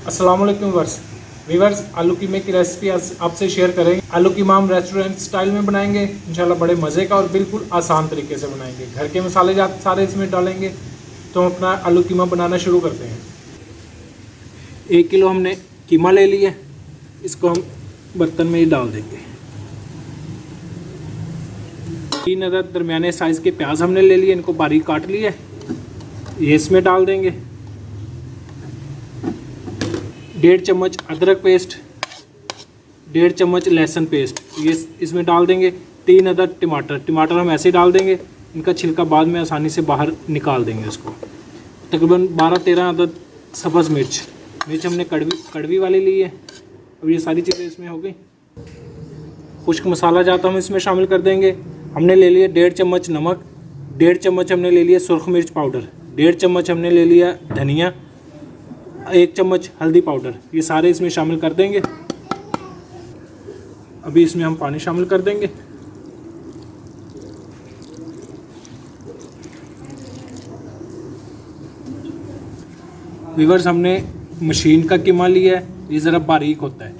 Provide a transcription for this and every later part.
अस्सलाम वालेकुम वीवर्स, आलू कीमे की रेसिपी आपसे शेयर करेंगे। आलू कीमा हम रेस्टोरेंट स्टाइल में बनाएंगे इंशाल्लाह, बड़े मज़े का और बिल्कुल आसान तरीके से बनाएंगे। घर के मसाले सारे इसमें डालेंगे। तो हम अपना आलू कीमा बनाना शुरू करते हैं। 1 किलो हमने कीमा ले लिया, इसको हम बर्तन में ही डाल देंगे। 3 अदद दरमियाने साइज़ के प्याज हमने ले लिए, इनको बारीक काट लिया, ये इसमें डाल देंगे। 1.5 चम्मच अदरक पेस्ट, 1.5 चम्मच लहसुन पेस्ट ये इसमें डाल देंगे। 3 अदद टमाटर हम ऐसे डाल देंगे, इनका छिलका बाद में आसानी से बाहर निकाल देंगे इसको। तकरीबन 12-13 अदद सब्ज़ मिर्च हमने कड़वी वाली ली है। अब ये सारी चीज़ें इसमें हो गई। खुश्क मसाला जाता हम इसमें शामिल कर देंगे। हमने ले लिया 1.5 चम्मच नमक, 1.5 चम्मच हमने ले लिया सुरख मिर्च पाउडर, 1.5 चम्मच हमने ले लिया धनिया, 1 चम्मच हल्दी पाउडर, ये सारे इसमें शामिल कर देंगे। अभी इसमें हम पानी शामिल कर देंगे। वीवर्स, हमने मशीन का कीमा लिया है, ये ज़रा बारीक होता है,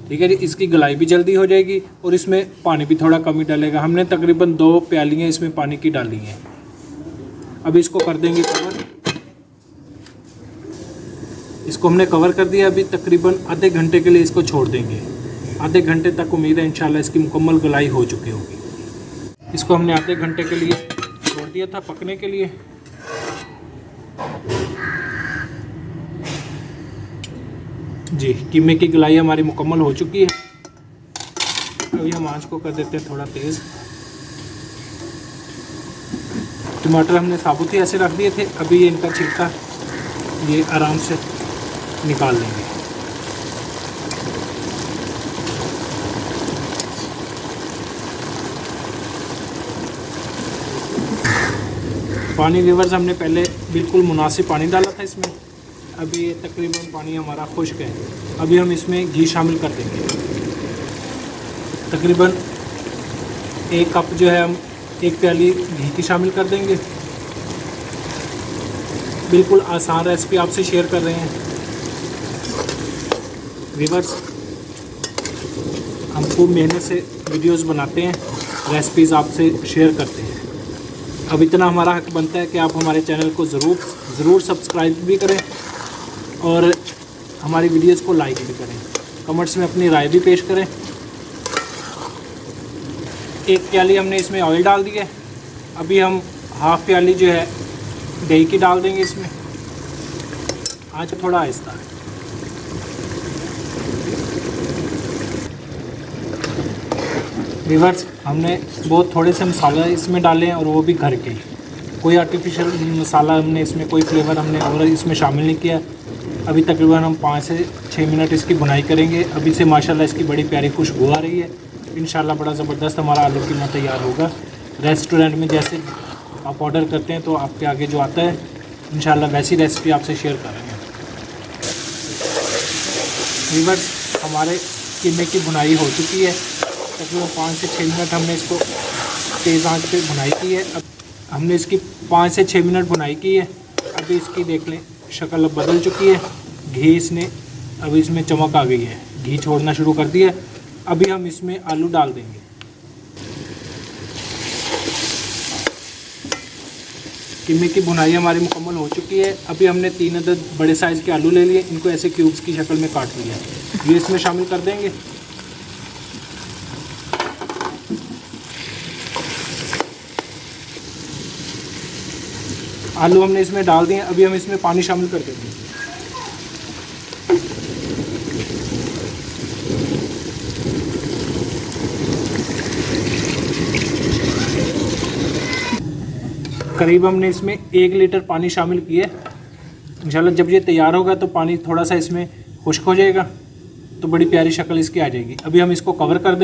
ठीक है जी। इसकी गलाई भी जल्दी हो जाएगी और इसमें पानी भी थोड़ा कम ही डालेगा। हमने तकरीबन 2 प्यालियाँ इसमें पानी की डाली हैं। अभी इसको कर देंगे कवर। इसको हमने कवर कर दिया। अभी तकरीबन आधे घंटे के लिए इसको छोड़ देंगे। आधे घंटे तक उम्मीद है इंशाल्लाह इसकी मुकम्मल गलाई हो चुकी होगी। इसको हमने आधे घंटे के लिए छोड़ दिया था पकने के लिए। जी, कीमे की गलाई हमारी मुकम्मल हो चुकी है। अभी हम आंच को कर देते हैं थोड़ा तेज़। टमाटर हमने साबुत ही ऐसे रख दिए थे, अभी ये इनका छिलका ये आराम से निकाल लेंगे। पानी वीवर्स हमने पहले बिल्कुल मुनासिब पानी डाला था इसमें। अभी ये तकरीबन पानी हमारा खुश्क है। अभी हम इसमें घी शामिल कर देंगे। तकरीबन 1 कप जो है हम 1 प्याली घी की शामिल कर देंगे। बिल्कुल आसान रेसिपी आपसे शेयर कर रहे हैं वीवर्स। हम खूब मेहनत से वीडियोस बनाते हैं, रेसिपीज़ आपसे शेयर करते हैं। अब इतना हमारा हक बनता है कि आप हमारे चैनल को ज़रूर सब्सक्राइब भी करें और हमारी वीडियोस को लाइक भी करें। कमेंट्स में अपनी राय भी पेश करें। 1 प्याली हमने इसमें ऑयल डाल दिया है। अभी हम हाफ़ प्याली जो है दही की डाल देंगे इसमें। आज थोड़ा आहिस्ता है। वीवर्स, हमने बहुत थोड़े से मसाला इसमें डाले हैं और वो भी घर के। कोई आर्टिफिशियल मसाला हमने इसमें, कोई फ्लेवर हमने और इसमें शामिल नहीं किया। अभी तकरीबन हम 5 से 6 मिनट इसकी भुनाई करेंगे। अभी से माशाल्लाह इसकी बड़ी प्यारी खुशबू आ रही है। इंशाल्लाह बड़ा ज़बरदस्त हमारा आलू कीमा तैयार होगा। रेस्टोरेंट में जैसे आप ऑर्डर करते हैं तो आपके आगे जो आता है इंशाल्लाह वैसी रेसिपी आपसे शेयर करेंगे। वीवर्स, हमारे कीमे की भुनाई हो चुकी है। तकरीबन 5 से 6 मिनट हमने इसको तेज़ आंच पे भुनाई की है। अब हमने इसकी 5 से 6 मिनट भुनाई की है। अभी इसकी देख लें शक्ल अब बदल चुकी है। घी अभी इसमें चमक आ गई है, घी छोड़ना शुरू कर दिया। अभी हम इसमें आलू डाल देंगे। कीमे की भुनाई हमारी मुकम्मल हो चुकी है। अभी हमने 3 अदद बड़े साइज़ के आलू ले लिए, इनको ऐसे क्यूब्स की शक्ल में काट लिया, ये इसमें शामिल कर देंगे। आलू हमने इसमें डाल दिए। अभी हम इसमें पानी शामिल कर देंगे। करीब हमने इसमें 1 लीटर पानी शामिल किया। इंशाल्लाह जब ये तैयार होगा तो पानी थोड़ा सा इसमें खुश्क हो जाएगा तो बड़ी प्यारी शक्ल इसकी आ जाएगी। अभी हम इसको कवर कर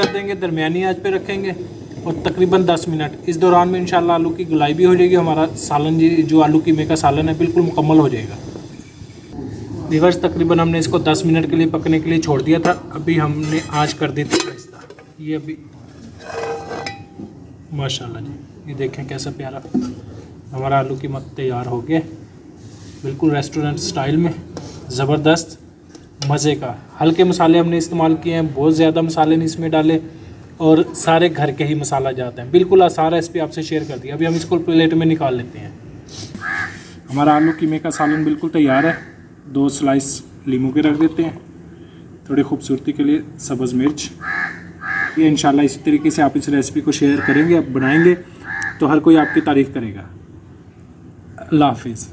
देंगे। दरमियानी आंच पे रखेंगे और तकरीबन 10 मिनट। इस दौरान में इंशाल्लाह आलू की गलाई भी हो जाएगी। हमारा सालन जो आलू कीमे का सालन है बिल्कुल मुकम्मल हो जाएगा। वीवर्स, तकरीबन हमने इसको 10 मिनट के लिए पकने के लिए छोड़ दिया था। अभी हमने आंच कर दी थी आहिस्ता। ये अभी माशाल्लाह जी, ये देखें कैसा प्यारा हमारा आलू कीमा तैयार हो गया। बिल्कुल रेस्टोरेंट स्टाइल में, ज़बरदस्त मज़े का। हल्के मसाले हमने इस्तेमाल किए हैं, बहुत ज़्यादा मसाले नहीं इसमें डाले, और सारे घर के ही मसाला जाते हैं। बिल्कुल आसान रेसिपी आपसे शेयर कर दी। अभी हम इसको प्लेट में निकाल लेते हैं। हमारा आलू कीमे का सालन बिल्कुल तैयार है। 2 स्लाइस लीमू के रख देते हैं, थोड़ी खूबसूरती के लिए सब्ज़ मिर्च। ये इंशाल्लाह इसी तरीके से आप इस रेसिपी को शेयर करेंगे, आप बनाएंगे तो हर कोई आपकी तारीफ़ करेगा। अल्लाह हाफिज़।